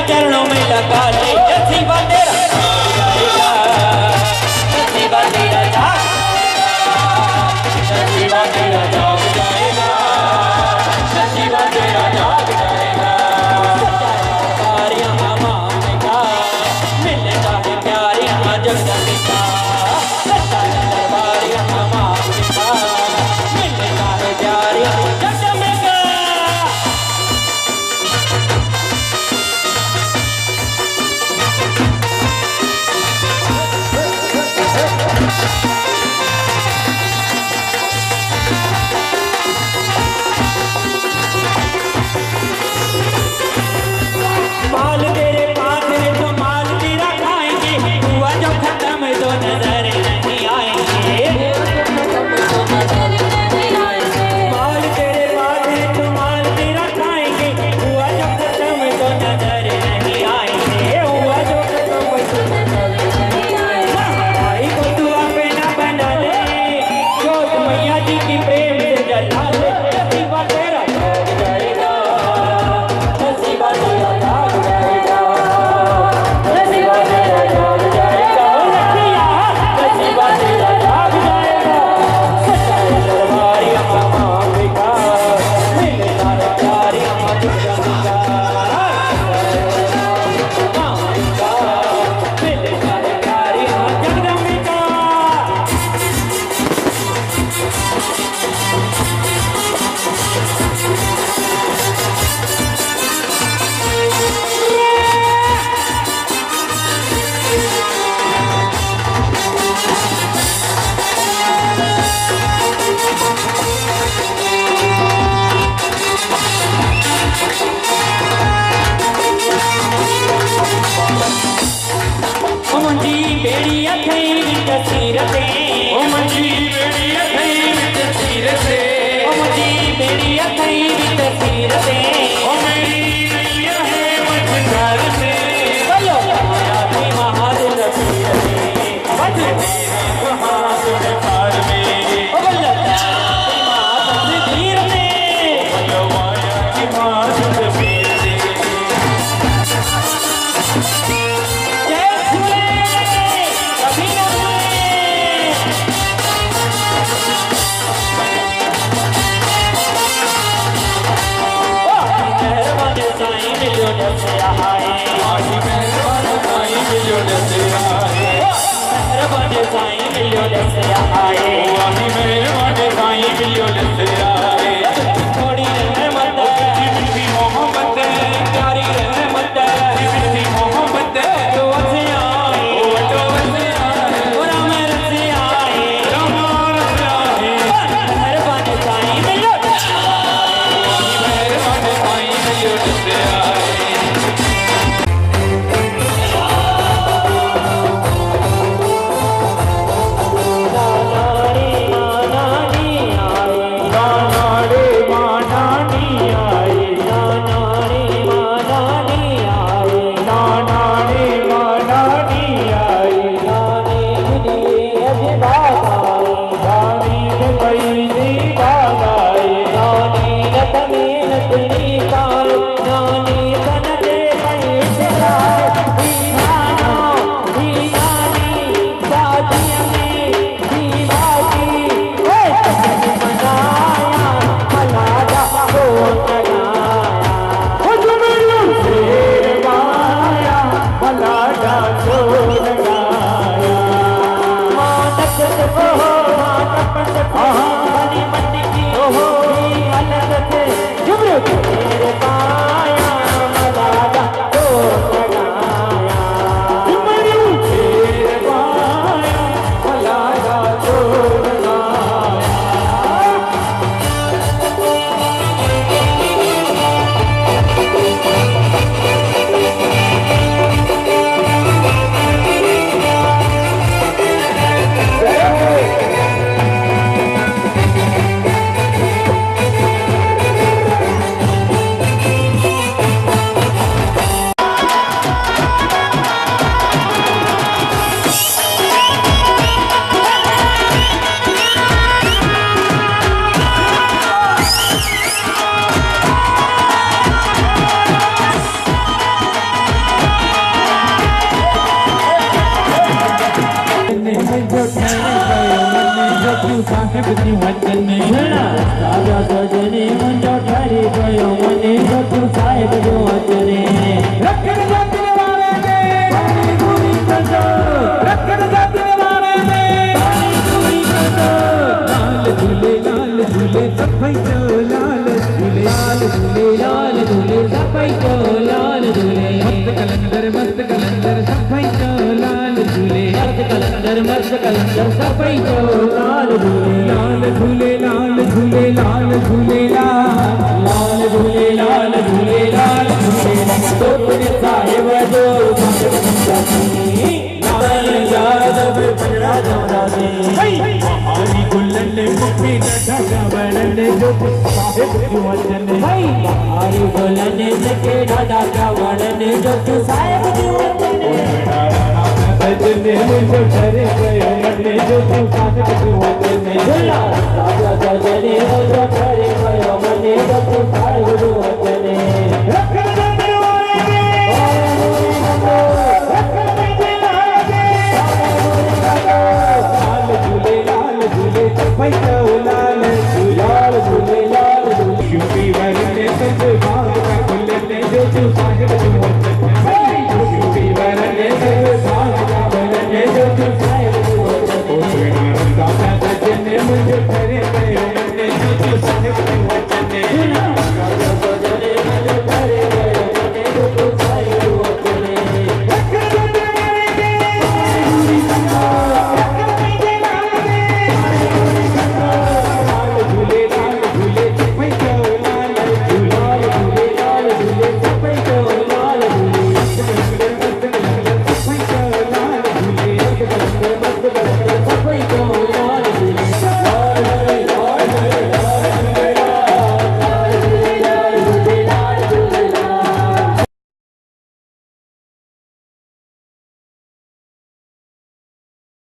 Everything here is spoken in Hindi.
चरणों में लगा ले नसीबा तेरा जाएगा, नसीबा तेरा नसीबा तेरा जाग जाएगा, नसीबा तेरा जाग जाएगा। प्यार यहाँ मांगने का मिलेगा है प्यार यहाँ जगदम्बे का, सच्चा है दरबार यहाँ मांगने का मिलेगा है प्यार यहाँ जगदम्बे का। माल तेरे पास है तो माल तेरा खाएंगे, हुआ जो खत्म तो नजर नहीं आएंगे। माल तेरे पास है तो माल तेरा खाएंगे, हुआ जो खत्म तो नजर नहीं आएंगे, हुआ जो खत्म तो नजर नहीं आएंगे। भाई को दुआ पे ना बना ले, जोत मैया जी की प्रेम से जला ले, नसीबा तेरा जाग जाएगा, नसीबा तेरा जाग जाएगा, नसीबा तेरा जाग जाएगा, नसीबा तेरा जाग जाएगा। सच्चा है दरबार यहाँ मांगे का मिलेगा है प्यार यहाँ जगदम्बे का, मांगे का मिलेगा है प्यार यहाँ जगदम्बे का। मुंडी बेड़ी अथई विच सीरते, मुंडी बेड़ी अथई विच सीरते, मुंडी बेड़ी अथई विच सीरते, मेरी नैया है मझधार से, बोलो आया थी महादेव पीर से, बज मेरे महादेव पार में, बोलो आया थी महादेव पीर से, बोलो आया थी महादेव पीर से। जय झूले कभी न भूले, मेहरबान साईं मिलियो से आए, मेहरबान साईं मिलियो से आए, मेहरबान साईं मिलियो से आए, मेहरबान साईं मिलियो से आए। थोड़ी रहमत मीठी मोहब्बत, प्यारी रहमत मीठी मोहब्बत, तो से आए, तो से आए, राम से आए, राम से आए, मेहरबान साईं मिलियो से आए, मेहरबान साईं मिलियो से आए। ला ला रे मने मुझो ठहरे गयो मने जो तू साहिब जी वचन राजा सजने मुंहिंजो ठरी गयो मने जो तू साहिब जो वचने रखण जातिन वारे ने पाणी पूरी कंदो रखण जातिन वारे ने पाणी पूरी कंदो लाल झूले सभई जो लाल झूले लाल झूले सभई जो लाल झूले मस्त कलंदर सभई जो लाल झूले मस्त कलंदर सभई जो लाल झूले लाल झूले लाल झूले लाल झूले लाल झूले लाल झूले लाल झूले तो तुझे साहिब जो यादव पंजड़ा जमदासी महारी गुलन मुखी ढका वरण जो साहिब जी वचन हरी बोलने के ढाढा का वर्णन जो तू साहिब जी वचने सजने मुझो ठहरे गयो मने जो तू साहिब जी वचन राजा सजने मुझो ठहरे गयो मने जो तू साहिब जी वचने